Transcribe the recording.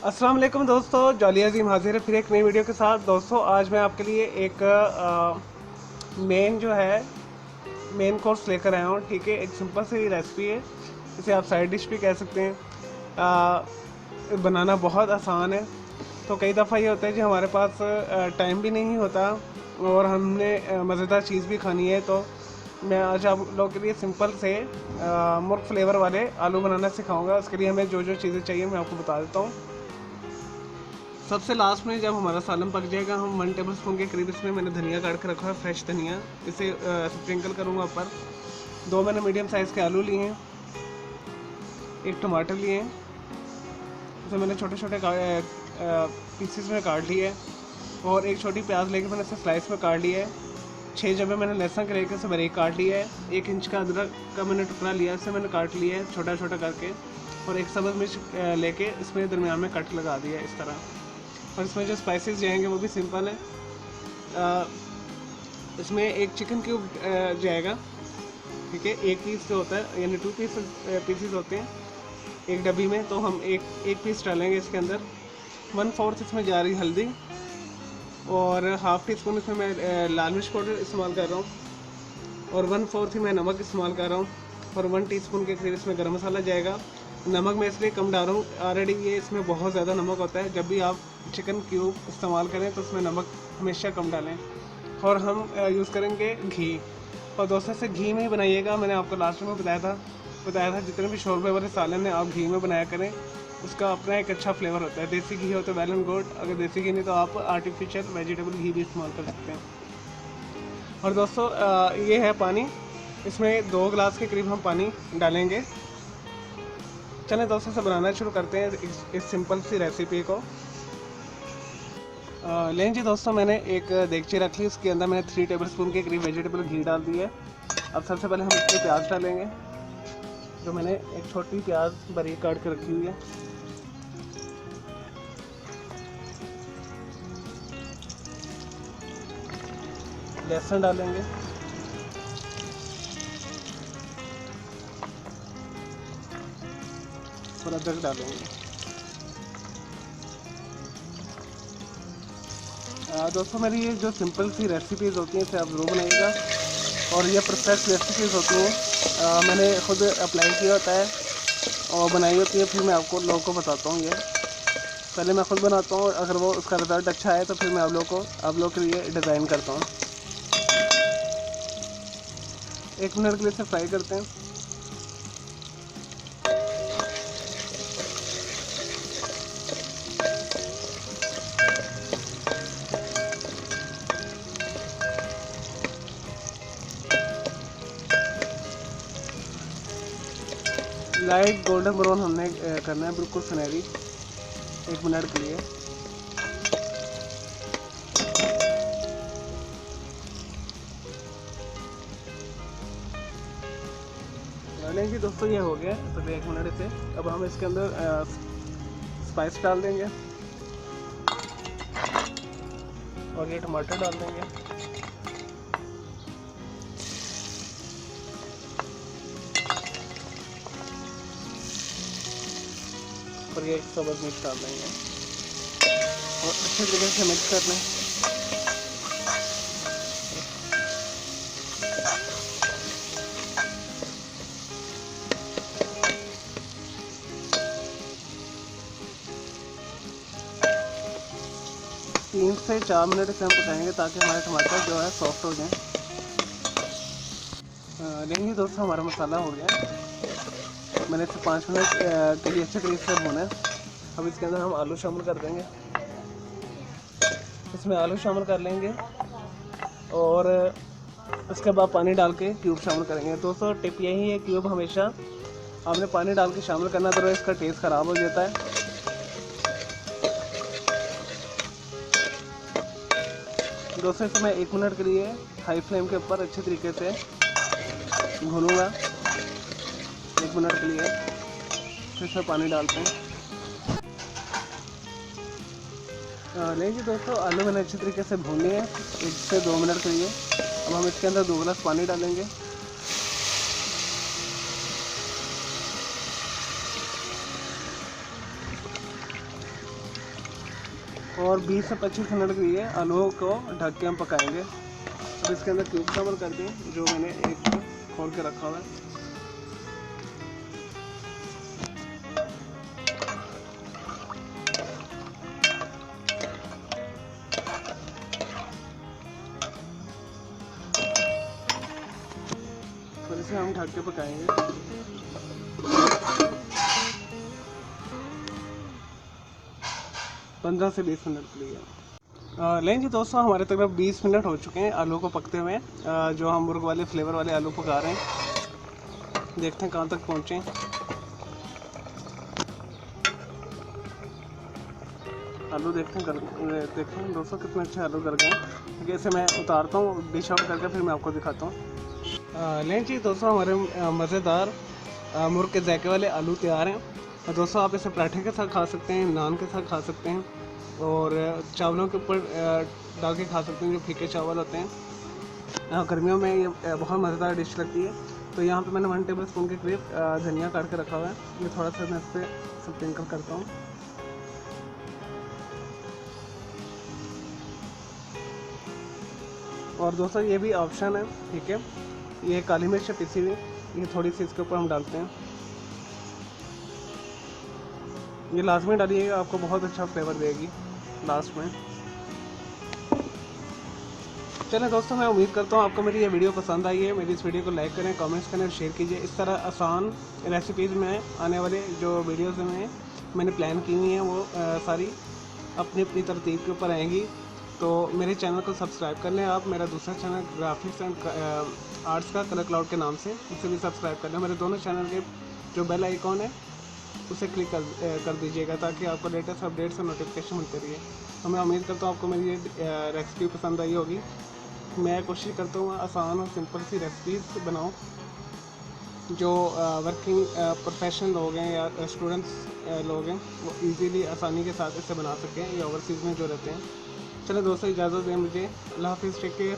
अस्सलाम वालेकुम दोस्तों, जॉली अजीम हाजिर है फिर एक नई वीडियो के साथ। दोस्तों आज मैं आपके लिए एक मेन जो है मेन कोर्स लेकर आया हूँ। ठीक है, एक सिंपल सी रेसिपी है, इसे आप साइड डिश भी कह सकते हैं। बनाना बहुत आसान है। तो कई दफ़ा ये होता है कि हमारे पास टाइम भी नहीं होता और हमने मज़ेदार चीज़ भी खानी है। तो मैं आज आप लोगों के लिए सिंपल से मुर्ग फ्लेवर वाले आलू बनाना सिखाऊंगा। उसके लिए हमें जो जो चीज़ें चाहिए मैं आपको बता देता हूँ। सबसे लास्ट में जब हमारा सालन पक जाएगा, हम 1 टेबल स्पून के करीब इसमें मैंने धनिया काट के रखा है, फ्रेश धनिया। इसे स्प्रिंकल करूँगा ऊपर। 2 मैंने मीडियम साइज़ के आलू लिए हैं, 1 टमाटर लिए हैं, इसे मैंने छोटे छोटे पीसेस में काट लिया है। और 1 छोटी प्याज लेके मैंने इसे स्लाइस में काट लिया है। 6 जबे मैंने लहसुन के लेकर इसे बारीक काट लिया है। 1 इंच का अदरक का मैंने टुकड़ा लिया, इसे मैंने काट लिया है छोटा छोटा करके। और 1 सब्ज़ मिर्च लेके इसमें दरमियान में कट लगा दिया है इस तरह। और इसमें जो स्पाइसेस जाएंगे वो भी सिंपल है। इसमें 1 चिकन क्यूब जाएगा। ठीक है, 1 पीस जो होता है, यानी 2 पीसेस होते हैं एक डब्बी में, तो हम एक पीस डालेंगे इसके अंदर। 1/4 इसमें जा रही हल्दी और हाफ़ टी स्पून इसमें मैं लाल मिर्च पाउडर इस्तेमाल कर रहा हूँ। और 1/4 ही मैं नमक इस्तेमाल कर रहा हूँ। और 1 टीस्पून के करीब इसमें गरम मसाला जाएगा। नमक मैं इसलिए कम डाल रहा हूँ, ऑलरेडी ये इसमें बहुत ज़्यादा नमक होता है। जब भी आप चिकन क्यूब इस्तेमाल करें तो उसमें नमक हमेशा कम डालें। और हम यूज़ करेंगे घी। और दोस्तों से घी में ही बनाइएगा, मैंने आपको लास्ट में बताया था जितने भी शोरबे वाले सालन हैं आप घी में बनाया करें, उसका अपना एक अच्छा फ्लेवर होता है। देसी घी हो तो वेल एंड गुड, अगर देसी घी नहीं तो आप आर्टिफिशियल वेजिटेबल घी भी इस्तेमाल कर सकते हैं। और दोस्तों ये है पानी, इसमें 2 गिलास के करीब हम पानी डालेंगे। चलें दोस्तों से बनाना शुरू करते हैं इस सिंपल सी रेसिपी को। लें जी दोस्तों, मैंने एक देगची रख ली, उसके अंदर मैंने 3 टेबल स्पून के करीब वेजिटेबल घी डाल दी है। अब सबसे पहले हम इसमें प्याज डालेंगे, जो मैंने एक छोटी प्याज बारीक काट के रखी हुई है। लहसुन डालेंगे, और अदरक डालेंगे। दोस्तों मेरी ये जो सिंपल सी रेसिपीज़ होती हैं इसे आप ज़रूर बनाइएगा, और ये परफेक्ट रेसिपीज़ होती हैं। मैंने खुद अप्लाई किया होता है और बनाई होती है, फिर मैं आपको लोगों को बताता हूँ। ये पहले मैं खुद बनाता हूँ, अगर वो उसका रिज़ल्ट अच्छा है तो फिर मैं आप लोगों के लिए डिज़ाइन करता हूँ। 1 मिनट के लिए इसे फ्राई करते हैं। लाइट गोल्डन ब्राउन हमने करना है, बिल्कुल सुनहरी, 1 मिनट के लिए। नहीं जी दोस्तों, ये हो गया तो 1 मिनट से। अब हम इसके अंदर स्पाइस डाल देंगे और ये टमाटर डाल देंगे। और ये 1 सब्ज़ मिर्च डाल देंगे और अच्छे तरीके से मिक्स कर लें। तीन से 4 मिनट इसे हम पकाएंगे ताकि हमारे टमाटर जो है सॉफ्ट हो जाएं। लेंगे दोस्तों, हमारा मसाला हो गया। मैंने इसे 5 मिनट के लिए अच्छे तरीके से भूना है। अब इसके अंदर हम आलू शामिल कर देंगे, इसमें आलू शामिल कर लेंगे और उसके बाद पानी डाल के क्यूब शामिल करेंगे। दोस्तों टिप यही है, क्यूब हमेशा आपने पानी डाल के शामिल करना, तो इसका टेस्ट ख़राब हो जाता है। दोस्तों इसे मैं 1 मिनट के लिए हाई फ्लेम के ऊपर अच्छे तरीके से भूनूंगा, 1 मिनट के लिए। फिर इसमें पानी डालते हैं। नहीं जी दोस्तों, आलू मैंने अच्छे तरीके से भून लिए हैं 1 से 2 मिनट के लिए। अब हम इसके अंदर 2 गिलास पानी डालेंगे। और 20 से 25 मिनट के लिए आलूओं को ढक के हम पकाएंगे। अब इसके अंदर क्यूब शामिल करते हैं जो मैंने एक खोल के रखा हुआ है। और इसे हम ढक के पकाएंगे। 15 से 20 मिनट के लिए। लें जी दोस्तों, हमारे तकरीबन 20 मिनट हो चुके हैं आलू को पकते हुए। जो हम मुर्ग वाले फ्लेवर वाले आलू पका रहे हैं, देखते हैं कहाँ तक पहुँचे। आलू देखते हैं दोस्तों कितने अच्छे आलू गल गए हैं। ठीक है, इसे मैं उतारता हूँ, डिश आउट करके फिर मैं आपको दिखाता हूँ। लें जी दोस्तों, हमारे मज़ेदार मुर्ग के जायके वाले आलू तैयार हैं। दोस्तों, आप इसे पराठे के साथ खा सकते हैं, नान के साथ खा सकते हैं, और चावलों के ऊपर डाल के खा सकते हैं, जो फीके चावल होते हैं। गर्मियों में ये बहुत मज़ेदार डिश लगती है। तो यहाँ पे मैंने 1 टेबल स्पून के करीब धनिया काट के रखा हुआ है। ये थोड़ा सा मैं इस पर स्प्रिंकल करता हूँ। और दोस्तों, ये भी ऑप्शन है, ठीक है। ये काली मिर्च पिसी हुई, ये थोड़ी सी इसके ऊपर हम डालते हैं। ये लाजमी डालिएगा, आपको बहुत अच्छा फ्लेवर देगी लास्ट में। चलें दोस्तों, मैं उम्मीद करता हूँ आपको मेरी ये वीडियो पसंद आई है। मेरी इस वीडियो को लाइक करें, कमेंट्स करें और शेयर कीजिए। इस तरह आसान रेसिपीज़ में आने वाले जो वीडियोज़ में मैंने प्लान की हुई हैं, वो सारी अपनी अपनी तरतीब के ऊपर आएंगी। तो मेरे चैनल को सब्सक्राइब कर लें आप। मेरा दूसरा चैनल ग्राफिक्स एंड आर्ट्स का कलर क्लाउड के नाम से, उसे भी सब्सक्राइब कर लें। मेरे दोनों चैनल के जो बेल आइकॉन है उसे क्लिक कर दीजिएगा, ताकि आपको लेटेस्ट अपडेट्स और नोटिफिकेशन मिलते रहिए। तो मैं उम्मीद करता हूँ आपको मेरी ये रेसिपी पसंद आई होगी। मैं कोशिश करता हूँ आसान और सिंपल सी रेसिपीज़ बनाऊँ, जो वर्किंग प्रोफेशनल लोग हैं या स्टूडेंट्स लोग हैं, वो इजीली आसानी के साथ इसे बना सकें, या ओवरसीज़ में जो रहते हैं। चलो दोस्तों, इजाज़त दें मुझे। अल्लाह हाफ़िज़, टेक केयर।